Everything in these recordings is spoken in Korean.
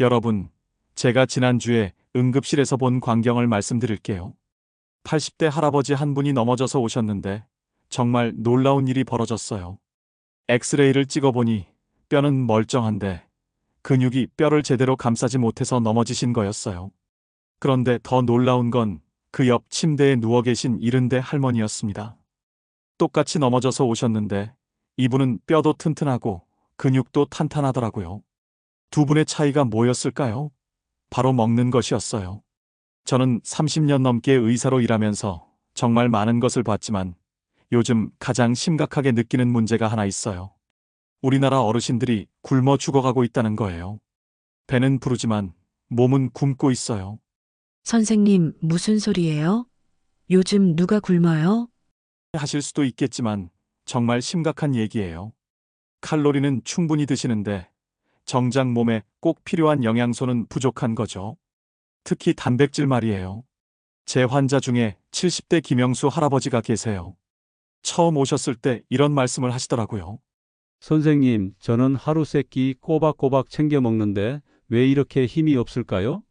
여러분, 제가 지난주에 응급실에서 본 광경을 말씀드릴게요. 80대 할아버지 한 분이 넘어져서 오셨는데 정말 놀라운 일이 벌어졌어요. 엑스레이를 찍어보니 뼈는 멀쩡한데 근육이 뼈를 제대로 감싸지 못해서 넘어지신 거였어요. 그런데 더 놀라운 건 그 옆 침대에 누워 계신 70대 할머니였습니다. 똑같이 넘어져서 오셨는데 이분은 뼈도 튼튼하고 근육도 탄탄하더라고요. 두 분의 차이가 뭐였을까요? 바로 먹는 것이었어요. 저는 30년 넘게 의사로 일하면서 정말 많은 것을 봤지만 요즘 가장 심각하게 느끼는 문제가 하나 있어요. 우리나라 어르신들이 굶어 죽어가고 있다는 거예요. 배는 부르지만 몸은 굶고 있어요. 선생님, 무슨 소리예요? 요즘 누가 굶어요? 하실 수도 있겠지만 정말 심각한 얘기예요. 칼로리는 충분히 드시는데 정작 몸에 꼭 필요한 영양소는 부족한 거죠. 특히 단백질 말이에요. 제 환자 중에 70대 김영수 할아버지가 계세요. 처음 오셨을 때 이런 말씀을 하시더라고요. 선생님, 저는 하루 세끼 꼬박꼬박 챙겨 먹는데 왜 이렇게 힘이 없을까요?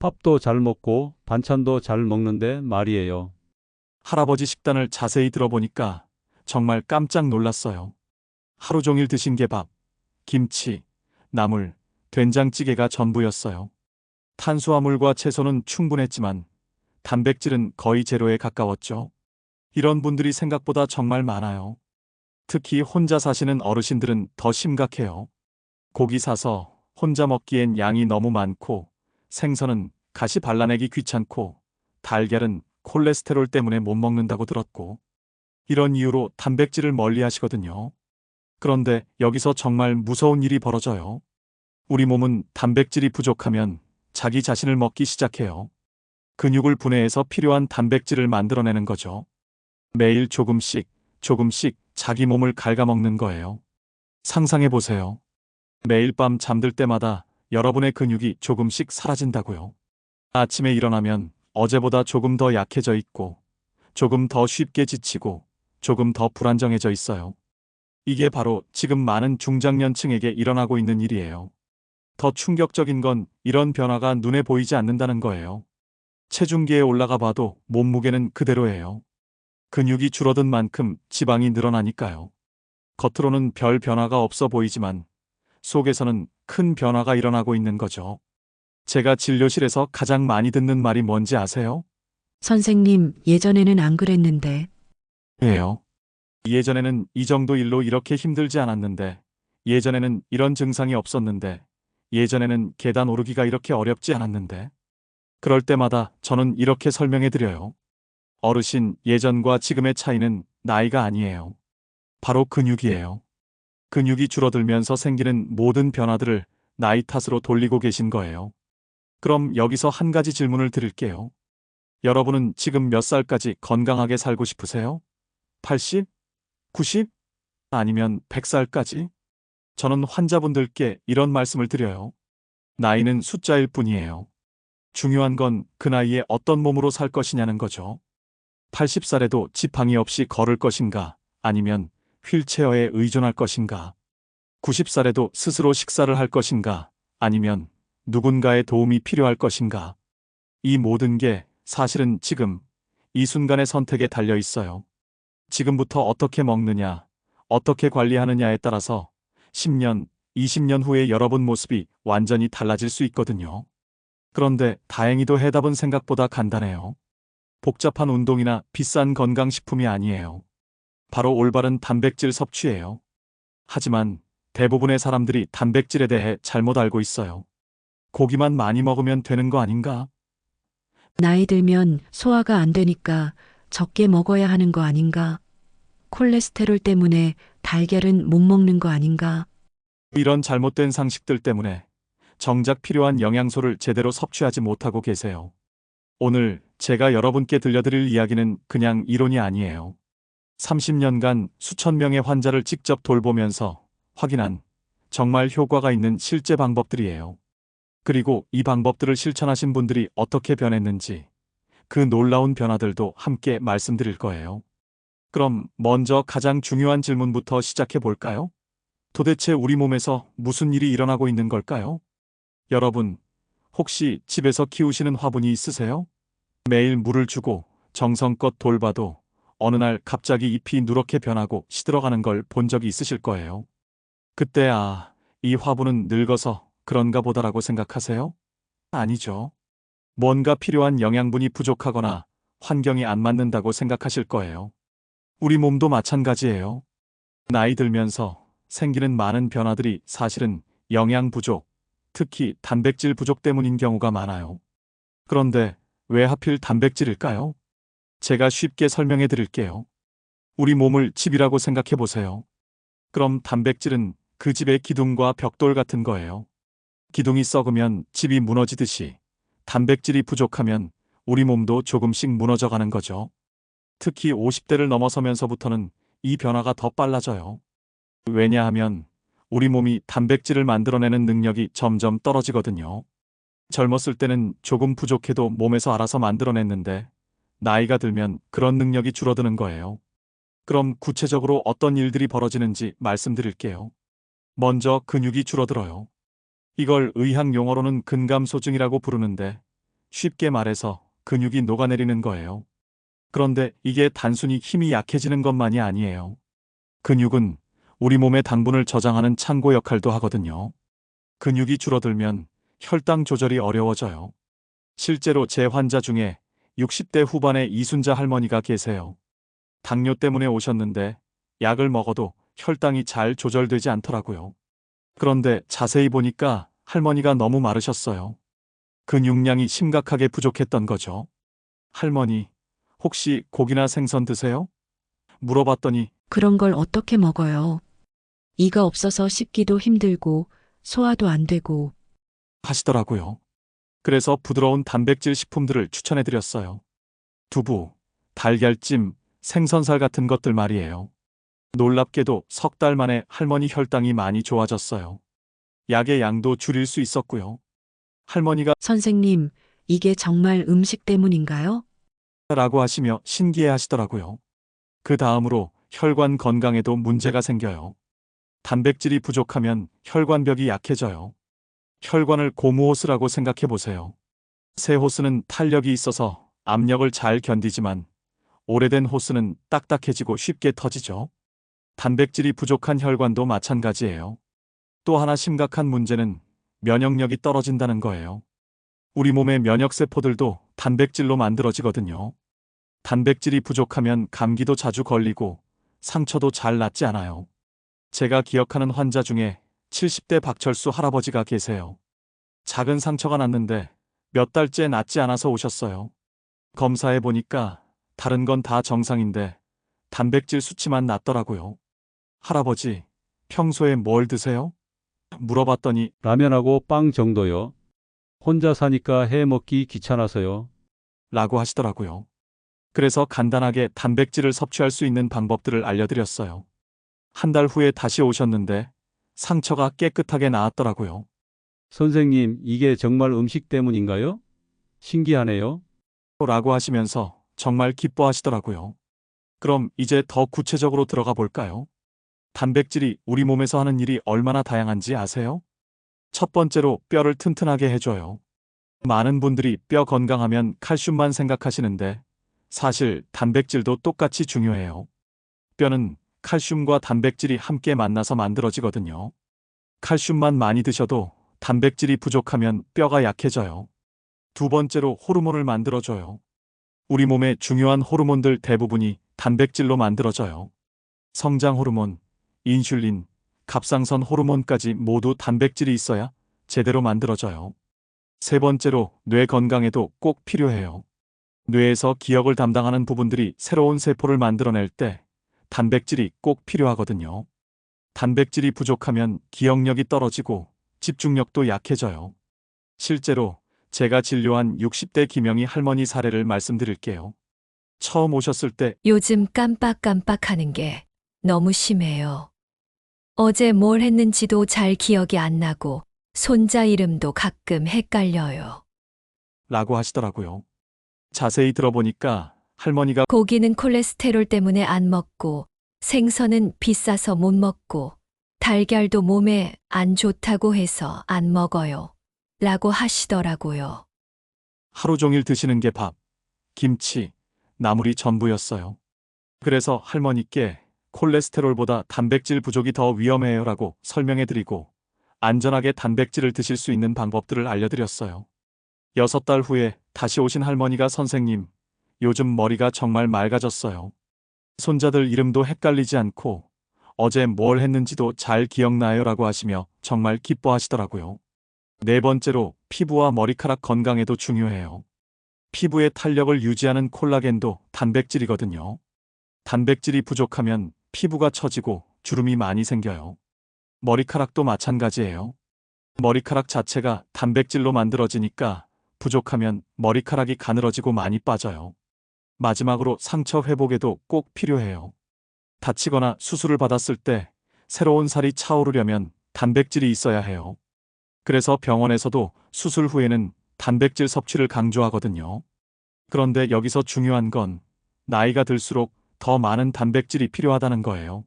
밥도 잘 먹고 반찬도 잘 먹는데 말이에요. 할아버지 식단을 자세히 들어보니까 정말 깜짝 놀랐어요. 하루 종일 드신 게 밥, 김치, 나물, 된장찌개가 전부였어요. 탄수화물과 채소는 충분했지만 단백질은 거의 제로에 가까웠죠. 이런 분들이 생각보다 정말 많아요. 특히 혼자 사시는 어르신들은 더 심각해요. 고기 사서 혼자 먹기엔 양이 너무 많고, 생선은 가시 발라내기 귀찮고, 달걀은 콜레스테롤 때문에 못 먹는다고 들었고, 이런 이유로 단백질을 멀리 하시거든요. 그런데 여기서 정말 무서운 일이 벌어져요. 우리 몸은 단백질이 부족하면 자기 자신을 먹기 시작해요. 근육을 분해해서 필요한 단백질을 만들어내는 거죠. 매일 조금씩, 조금씩 자기 몸을 갉아먹는 거예요. 상상해 보세요. 매일 밤 잠들 때마다 여러분의 근육이 조금씩 사라진다고요. 아침에 일어나면 어제보다 조금 더 약해져 있고, 조금 더 쉽게 지치고, 조금 더 불안정해져 있어요. 이게 바로 지금 많은 중장년층에게 일어나고 있는 일이에요. 더 충격적인 건 이런 변화가 눈에 보이지 않는다는 거예요. 체중계에 올라가 봐도 몸무게는 그대로예요. 근육이 줄어든 만큼 지방이 늘어나니까요. 겉으로는 별 변화가 없어 보이지만 속에서는 큰 변화가 일어나고 있는 거죠. 제가 진료실에서 가장 많이 듣는 말이 뭔지 아세요? 선생님, 예전에는 안 그랬는데. 예요. 예전에는 이 정도 일로 이렇게 힘들지 않았는데, 예전에는 이런 증상이 없었는데, 예전에는 계단 오르기가 이렇게 어렵지 않았는데. 그럴 때마다 저는 이렇게 설명해 드려요. 어르신, 예전과 지금의 차이는 나이가 아니에요. 바로 근육이에요. 근육이 줄어들면서 생기는 모든 변화들을 나이 탓으로 돌리고 계신 거예요. 그럼 여기서 한 가지 질문을 드릴게요. 여러분은 지금 몇 살까지 건강하게 살고 싶으세요? 80? 90? 아니면 100살까지? 저는 환자분들께 이런 말씀을 드려요. 나이는 숫자일 뿐이에요. 중요한 건 그 나이에 어떤 몸으로 살 것이냐는 거죠. 80살에도 지팡이 없이 걸을 것인가, 아니면 휠체어에 의존할 것인가. 90살에도 스스로 식사를 할 것인가, 아니면 누군가의 도움이 필요할 것인가. 이 모든 게 사실은 지금, 이 순간의 선택에 달려 있어요. 지금부터 어떻게 먹느냐, 어떻게 관리하느냐에 따라서 10년, 20년 후에 여러분 모습이 완전히 달라질 수 있거든요. 그런데 다행히도 해답은 생각보다 간단해요. 복잡한 운동이나 비싼 건강식품이 아니에요. 바로 올바른 단백질 섭취예요. 하지만 대부분의 사람들이 단백질에 대해 잘못 알고 있어요. 고기만 많이 먹으면 되는 거 아닌가? 나이 들면 소화가 안 되니까 적게 먹어야 하는 거 아닌가? 콜레스테롤 때문에 달걀은 못 먹는 거 아닌가? 이런 잘못된 상식들 때문에 정작 필요한 영양소를 제대로 섭취하지 못하고 계세요. 오늘 제가 여러분께 들려드릴 이야기는 그냥 이론이 아니에요. 30년간 수천 명의 환자를 직접 돌보면서 확인한 정말 효과가 있는 실제 방법들이에요. 그리고 이 방법들을 실천하신 분들이 어떻게 변했는지, 그 놀라운 변화들도 함께 말씀드릴 거예요. 그럼 먼저 가장 중요한 질문부터 시작해 볼까요? 도대체 우리 몸에서 무슨 일이 일어나고 있는 걸까요? 여러분, 혹시 집에서 키우시는 화분이 있으세요? 매일 물을 주고 정성껏 돌봐도 어느 날 갑자기 잎이 누렇게 변하고 시들어가는 걸 본 적이 있으실 거예요. 그때 이 화분은 늙어서 그런가 보다라고 생각하세요? 아니죠. 뭔가 필요한 영양분이 부족하거나 환경이 안 맞는다고 생각하실 거예요. 우리 몸도 마찬가지예요. 나이 들면서 생기는 많은 변화들이 사실은 영양 부족, 특히 단백질 부족 때문인 경우가 많아요. 그런데 왜 하필 단백질일까요? 제가 쉽게 설명해 드릴게요. 우리 몸을 집이라고 생각해 보세요. 그럼 단백질은 그 집의 기둥과 벽돌 같은 거예요. 기둥이 썩으면 집이 무너지듯이 단백질이 부족하면 우리 몸도 조금씩 무너져 가는 거죠. 특히 50대를 넘어서면서부터는 이 변화가 더 빨라져요. 왜냐하면 우리 몸이 단백질을 만들어내는 능력이 점점 떨어지거든요. 젊었을 때는 조금 부족해도 몸에서 알아서 만들어냈는데 나이가 들면 그런 능력이 줄어드는 거예요. 그럼 구체적으로 어떤 일들이 벌어지는지 말씀드릴게요. 먼저 근육이 줄어들어요. 이걸 의학 용어로는 근감소증이라고 부르는데 쉽게 말해서 근육이 녹아내리는 거예요. 그런데 이게 단순히 힘이 약해지는 것만이 아니에요. 근육은 우리 몸의 당분을 저장하는 창고 역할도 하거든요. 근육이 줄어들면 혈당 조절이 어려워져요. 실제로 제 환자 중에 60대 후반의 이순자 할머니가 계세요. 당뇨 때문에 오셨는데 약을 먹어도 혈당이 잘 조절되지 않더라고요. 그런데 자세히 보니까 할머니가 너무 마르셨어요. 근육량이 심각하게 부족했던 거죠. 할머니, 혹시 고기나 생선 드세요? 물어봤더니 그런 걸 어떻게 먹어요? 이가 없어서 씹기도 힘들고 소화도 안 되고. 하시더라고요. 그래서 부드러운 단백질 식품들을 추천해드렸어요. 두부, 달걀찜, 생선살 같은 것들 말이에요. 놀랍게도 석 달 만에 할머니 혈당이 많이 좋아졌어요. 약의 양도 줄일 수 있었고요. 할머니가 선생님, 이게 정말 음식 때문인가요? 라고 하시며 신기해 하시더라고요. 그 다음으로 혈관 건강에도 문제가 생겨요. 단백질이 부족하면 혈관벽이 약해져요. 혈관을 고무호스라고 생각해 보세요. 새 호스는 탄력이 있어서 압력을 잘 견디지만 오래된 호스는 딱딱해지고 쉽게 터지죠. 단백질이 부족한 혈관도 마찬가지예요. 또 하나 심각한 문제는 면역력이 떨어진다는 거예요. 우리 몸의 면역세포들도 단백질로 만들어지거든요. 단백질이 부족하면 감기도 자주 걸리고 상처도 잘 낫지 않아요. 제가 기억하는 환자 중에 70대 박철수 할아버지가 계세요. 작은 상처가 났는데 몇 달째 낫지 않아서 오셨어요. 검사해 보니까 다른 건 다 정상인데 단백질 수치만 낮더라고요. 할아버지, 평소에 뭘 드세요? 물어봤더니 라면하고 빵 정도요. 혼자 사니까 해 먹기 귀찮아서요. 라고 하시더라고요. 그래서 간단하게 단백질을 섭취할 수 있는 방법들을 알려드렸어요. 한 달 후에 다시 오셨는데 상처가 깨끗하게 나았더라고요. 선생님, 이게 정말 음식 때문인가요? 신기하네요. 라고 하시면서 정말 기뻐하시더라고요. 그럼 이제 더 구체적으로 들어가 볼까요? 단백질이 우리 몸에서 하는 일이 얼마나 다양한지 아세요? 첫 번째로 뼈를 튼튼하게 해줘요. 많은 분들이 뼈 건강하면 칼슘만 생각하시는데 사실 단백질도 똑같이 중요해요. 뼈는 칼슘과 단백질이 함께 만나서 만들어지거든요. 칼슘만 많이 드셔도 단백질이 부족하면 뼈가 약해져요. 두 번째로 호르몬을 만들어줘요. 우리 몸의 중요한 호르몬들 대부분이 단백질로 만들어져요. 성장 호르몬, 인슐린, 갑상선 호르몬까지 모두 단백질이 있어야 제대로 만들어져요. 세 번째로 뇌 건강에도 꼭 필요해요. 뇌에서 기억을 담당하는 부분들이 새로운 세포를 만들어낼 때 단백질이 꼭 필요하거든요. 단백질이 부족하면 기억력이 떨어지고 집중력도 약해져요. 실제로 제가 진료한 60대 김영희 할머니 사례를 말씀드릴게요. 처음 오셨을 때 요즘 깜빡깜빡하는 게 너무 심해요. 어제 뭘 했는지도 잘 기억이 안 나고 손자 이름도 가끔 헷갈려요. 라고 하시더라고요. 자세히 들어보니까 할머니가 고기는 콜레스테롤 때문에 안 먹고 생선은 비싸서 못 먹고 달걀도 몸에 안 좋다고 해서 안 먹어요. 라고 하시더라고요. 하루 종일 드시는 게 밥, 김치, 나물이 전부였어요. 그래서 할머니께 콜레스테롤보다 단백질 부족이 더 위험해요라고 설명해드리고 안전하게 단백질을 드실 수 있는 방법들을 알려드렸어요. 6달 후에 다시 오신 할머니가 선생님, 요즘 머리가 정말 맑아졌어요. 손자들 이름도 헷갈리지 않고 어제 뭘 했는지도 잘 기억나요라고 하시며 정말 기뻐하시더라고요. 네 번째로 피부와 머리카락 건강에도 중요해요. 피부의 탄력을 유지하는 콜라겐도 단백질이거든요. 단백질이 부족하면 피부가 처지고 주름이 많이 생겨요. 머리카락도 마찬가지예요. 머리카락 자체가 단백질로 만들어지니까 부족하면 머리카락이 가늘어지고 많이 빠져요. 마지막으로 상처 회복에도 꼭 필요해요. 다치거나 수술을 받았을 때 새로운 살이 차오르려면 단백질이 있어야 해요. 그래서 병원에서도 수술 후에는 단백질 섭취를 강조하거든요. 그런데 여기서 중요한 건 나이가 들수록 더 많은 단백질이 필요하다는 거예요.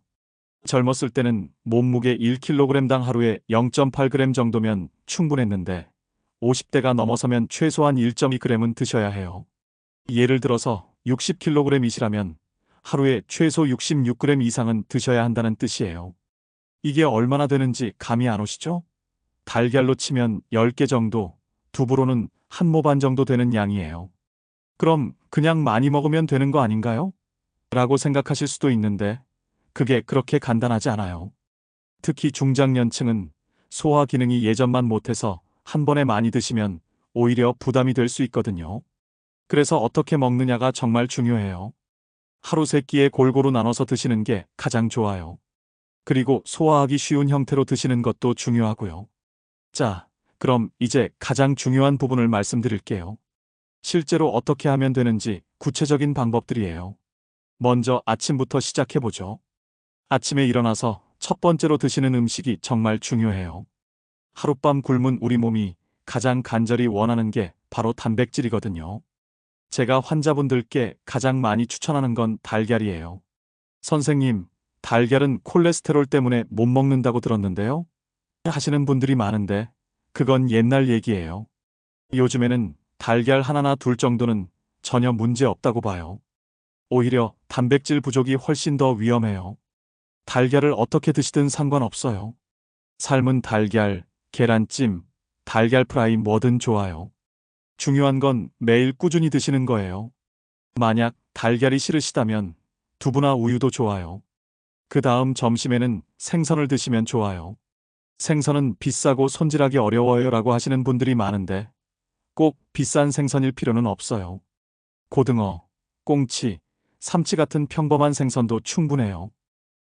젊었을 때는 몸무게 1kg당 하루에 0.8g 정도면 충분했는데 50대가 넘어서면 최소한 1.2g은 드셔야 해요. 예를 들어서 60kg이시라면 하루에 최소 66g 이상은 드셔야 한다는 뜻이에요. 이게 얼마나 되는지 감이 안 오시죠? 달걀로 치면 10개 정도, 두부로는 한 모 반 정도 되는 양이에요. 그럼 그냥 많이 먹으면 되는 거 아닌가요? 라고 생각하실 수도 있는데 그게 그렇게 간단하지 않아요. 특히 중장년층은 소화 기능이 예전만 못해서 한 번에 많이 드시면 오히려 부담이 될 수 있거든요. 그래서 어떻게 먹느냐가 정말 중요해요. 하루 3끼에 골고루 나눠서 드시는 게 가장 좋아요. 그리고 소화하기 쉬운 형태로 드시는 것도 중요하고요. 자, 그럼 이제 가장 중요한 부분을 말씀드릴게요. 실제로 어떻게 하면 되는지 구체적인 방법들이에요. 먼저 아침부터 시작해보죠. 아침에 일어나서 첫 번째로 드시는 음식이 정말 중요해요. 하룻밤 굶은 우리 몸이 가장 간절히 원하는 게 바로 단백질이거든요. 제가 환자분들께 가장 많이 추천하는 건 달걀이에요. 선생님, 달걀은 콜레스테롤 때문에 못 먹는다고 들었는데요? 하시는 분들이 많은데 그건 옛날 얘기예요. 요즘에는 달걀 하나나 둘 정도는 전혀 문제 없다고 봐요. 오히려 단백질 부족이 훨씬 더 위험해요. 달걀을 어떻게 드시든 상관없어요. 삶은 달걀, 계란찜, 달걀 프라이 뭐든 좋아요. 중요한 건 매일 꾸준히 드시는 거예요. 만약 달걀이 싫으시다면 두부나 우유도 좋아요. 그 다음 점심에는 생선을 드시면 좋아요. 생선은 비싸고 손질하기 어려워요라고 하시는 분들이 많은데 꼭 비싼 생선일 필요는 없어요. 고등어, 꽁치, 삼치 같은 평범한 생선도 충분해요.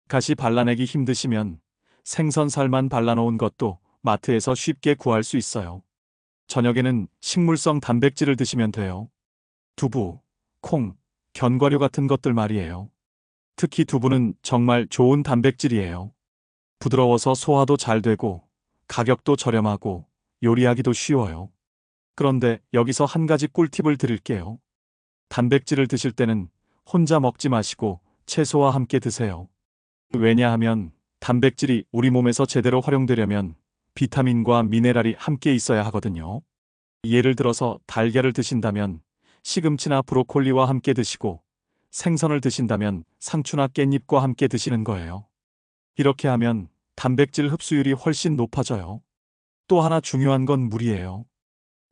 가시 발라내기 힘드시면 생선 살만 발라놓은 것도 마트에서 쉽게 구할 수 있어요. 저녁에는 식물성 단백질을 드시면 돼요. 두부, 콩, 견과류 같은 것들 말이에요. 특히 두부는 정말 좋은 단백질이에요. 부드러워서 소화도 잘 되고 가격도 저렴하고 요리하기도 쉬워요. 그런데 여기서 한 가지 꿀팁을 드릴게요. 단백질을 드실 때는 혼자 먹지 마시고 채소와 함께 드세요. 왜냐하면 단백질이 우리 몸에서 제대로 활용되려면 비타민과 미네랄이 함께 있어야 하거든요. 예를 들어서 달걀을 드신다면 시금치나 브로콜리와 함께 드시고 생선을 드신다면 상추나 깻잎과 함께 드시는 거예요. 이렇게 하면 단백질 흡수율이 훨씬 높아져요. 또 하나 중요한 건 물이에요.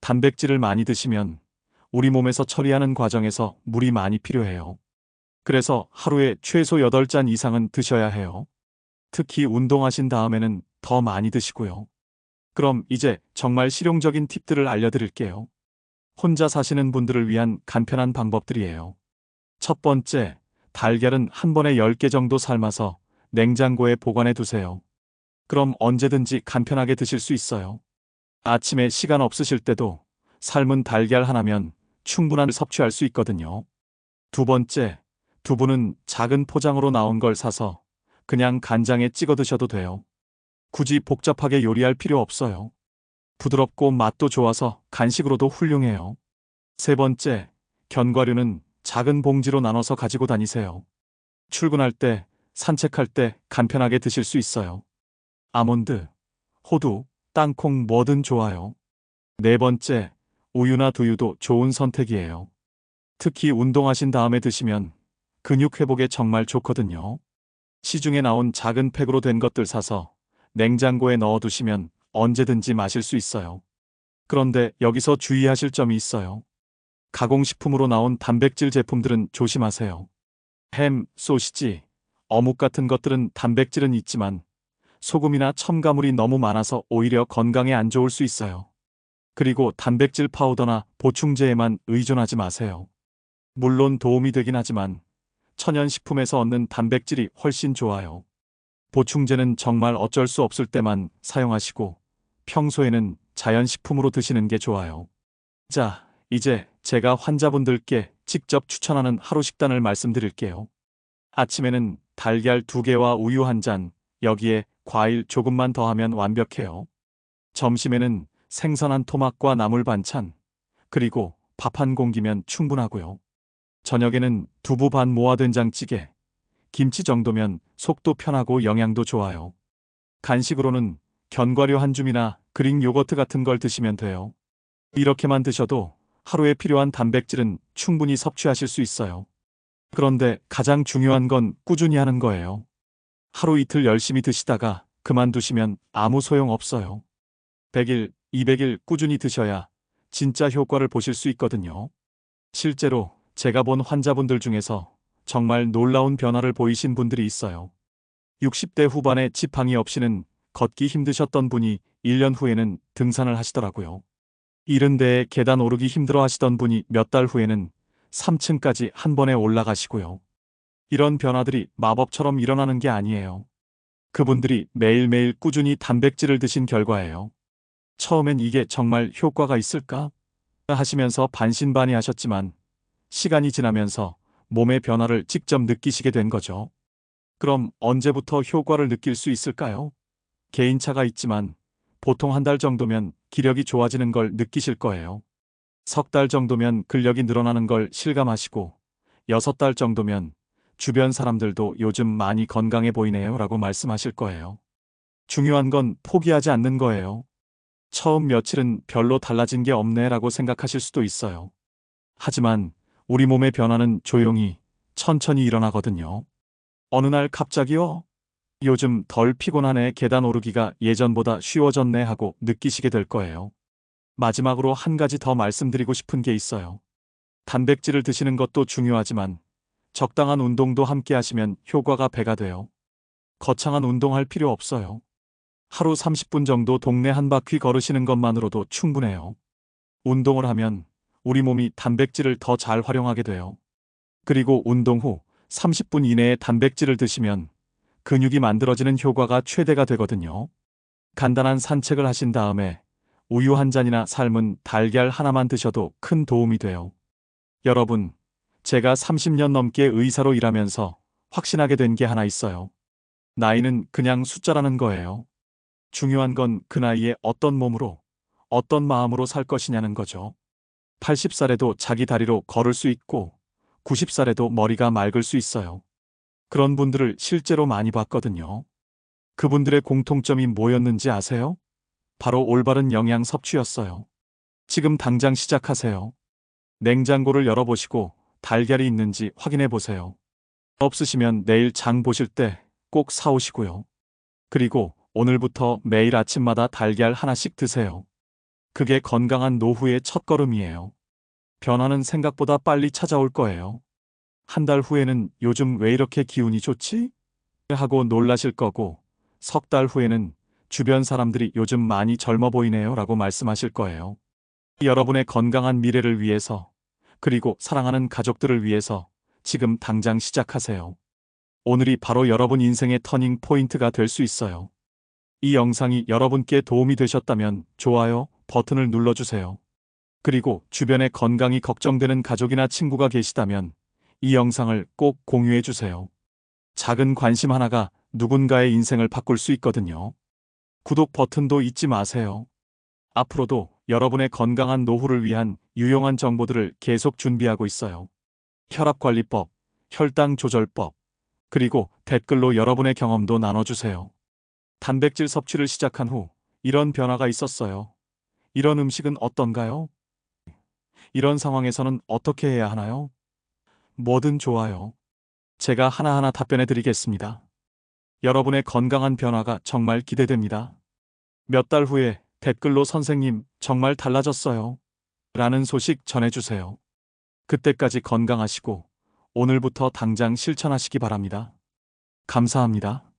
단백질을 많이 드시면 우리 몸에서 처리하는 과정에서 물이 많이 필요해요. 그래서 하루에 최소 8잔 이상은 드셔야 해요. 특히 운동하신 다음에는 더 많이 드시고요. 그럼 이제 정말 실용적인 팁들을 알려드릴게요. 혼자 사시는 분들을 위한 간편한 방법들이에요. 첫 번째, 달걀은 한 번에 10개 정도 삶아서 냉장고에 보관해 두세요. 그럼 언제든지 간편하게 드실 수 있어요. 아침에 시간 없으실 때도 삶은 달걀 하나면 충분한 섭취할 수 있거든요. 두 번째, 두부는 작은 포장으로 나온 걸 사서 그냥 간장에 찍어 드셔도 돼요. 굳이 복잡하게 요리할 필요 없어요. 부드럽고 맛도 좋아서 간식으로도 훌륭해요. 세 번째, 견과류는 작은 봉지로 나눠서 가지고 다니세요. 출근할 때, 산책할 때 간편하게 드실 수 있어요. 아몬드, 호두, 땅콩 뭐든 좋아요. 네 번째, 우유나 두유도 좋은 선택이에요. 특히 운동하신 다음에 드시면 근육 회복에 정말 좋거든요. 시중에 나온 작은 팩으로 된 것들 사서 냉장고에 넣어두시면 언제든지 마실 수 있어요. 그런데 여기서 주의하실 점이 있어요. 가공식품으로 나온 단백질 제품들은 조심하세요. 햄, 소시지, 어묵 같은 것들은 단백질은 있지만 소금이나 첨가물이 너무 많아서 오히려 건강에 안 좋을 수 있어요. 그리고 단백질 파우더나 보충제에만 의존하지 마세요. 물론 도움이 되긴 하지만 천연식품에서 얻는 단백질이 훨씬 좋아요. 보충제는 정말 어쩔 수 없을 때만 사용하시고 평소에는 자연식품으로 드시는 게 좋아요. 자, 이제 제가 환자분들께 직접 추천하는 하루 식단을 말씀드릴게요. 아침에는 달걀 2개와 우유 1잔, 여기에 과일 조금만 더하면 완벽해요. 점심에는 생선 한 토막과 나물 반찬, 그리고 밥 한 공기면 충분하고요. 저녁에는 두부 반 모아 된장찌개, 김치 정도면 속도 편하고 영양도 좋아요. 간식으로는 견과류 한 줌이나 그릭 요거트 같은 걸 드시면 돼요. 이렇게만 드셔도 하루에 필요한 단백질은 충분히 섭취하실 수 있어요. 그런데 가장 중요한 건 꾸준히 하는 거예요. 하루 이틀 열심히 드시다가 그만두시면 아무 소용 없어요. 100일, 200일 꾸준히 드셔야 진짜 효과를 보실 수 있거든요. 실제로 제가 본 환자분들 중에서 정말 놀라운 변화를 보이신 분들이 있어요. 60대 후반에 지팡이 없이는 걷기 힘드셨던 분이 1년 후에는 등산을 하시더라고요. 70대에 계단 오르기 힘들어 하시던 분이 몇 달 후에는 3층까지 한 번에 올라가시고요. 이런 변화들이 마법처럼 일어나는 게 아니에요. 그분들이 매일매일 꾸준히 단백질을 드신 결과예요. 처음엔 이게 정말 효과가 있을까 하시면서 반신반의하셨지만 시간이 지나면서 몸의 변화를 직접 느끼시게 된 거죠. 그럼 언제부터 효과를 느낄 수 있을까요? 개인차가 있지만 보통 한 달 정도면 기력이 좋아지는 걸 느끼실 거예요. 3달 정도면 근력이 늘어나는 걸 실감하시고 6달 정도면 주변 사람들도 요즘 많이 건강해 보이네요 라고 말씀하실 거예요. 중요한 건 포기하지 않는 거예요. 처음 며칠은 별로 달라진 게 없네 라고 생각하실 수도 있어요. 하지만 우리 몸의 변화는 조용히 천천히 일어나거든요. 어느 날 갑자기요? 요즘 덜 피곤하네, 계단 오르기가 예전보다 쉬워졌네 하고 느끼시게 될 거예요. 마지막으로 한 가지 더 말씀드리고 싶은 게 있어요. 단백질을 드시는 것도 중요하지만 적당한 운동도 함께 하시면 효과가 배가 돼요. 거창한 운동할 필요 없어요. 하루 30분 정도 동네 한 바퀴 걸으시는 것만으로도 충분해요. 운동을 하면 우리 몸이 단백질을 더 잘 활용하게 돼요. 그리고 운동 후 30분 이내에 단백질을 드시면 근육이 만들어지는 효과가 최대가 되거든요. 간단한 산책을 하신 다음에 우유 한 잔이나 삶은 달걀 하나만 드셔도 큰 도움이 돼요. 여러분, 제가 30년 넘게 의사로 일하면서 확신하게 된 게 하나 있어요. 나이는 그냥 숫자라는 거예요. 중요한 건 그 나이에 어떤 몸으로, 어떤 마음으로 살 것이냐는 거죠. 80살에도 자기 다리로 걸을 수 있고 90살에도 머리가 맑을 수 있어요. 그런 분들을 실제로 많이 봤거든요. 그분들의 공통점이 뭐였는지 아세요? 바로 올바른 영양 섭취였어요. 지금 당장 시작하세요. 냉장고를 열어보시고 달걀이 있는지 확인해 보세요. 없으시면 내일 장 보실 때 꼭 사오시고요. 그리고 오늘부터 매일 아침마다 달걀 하나씩 드세요. 그게 건강한 노후의 첫걸음이에요. 변화는 생각보다 빨리 찾아올 거예요. 한 달 후에는 요즘 왜 이렇게 기운이 좋지? 하고 놀라실 거고, 3달 후에는 주변 사람들이 요즘 많이 젊어 보이네요 라고 말씀하실 거예요. 여러분의 건강한 미래를 위해서, 그리고 사랑하는 가족들을 위해서 지금 당장 시작하세요. 오늘이 바로 여러분 인생의 터닝 포인트가 될 수 있어요. 이 영상이 여러분께 도움이 되셨다면 좋아요 버튼을 눌러주세요. 그리고 주변에 건강이 걱정되는 가족이나 친구가 계시다면 이 영상을 꼭 공유해 주세요. 작은 관심 하나가 누군가의 인생을 바꿀 수 있거든요. 구독 버튼도 잊지 마세요. 앞으로도 여러분의 건강한 노후를 위한 유용한 정보들을 계속 준비하고 있어요. 혈압관리법, 혈당 조절법, 그리고 댓글로 여러분의 경험도 나눠주세요. 단백질 섭취를 시작한 후 이런 변화가 있었어요. 이런 음식은 어떤가요? 이런 상황에서는 어떻게 해야 하나요? 뭐든 좋아요. 제가 하나하나 답변해 드리겠습니다. 여러분의 건강한 변화가 정말 기대됩니다. 몇 달 후에 댓글로 선생님 정말 달라졌어요. 라는 소식 전해주세요. 그때까지 건강하시고 오늘부터 당장 실천하시기 바랍니다. 감사합니다.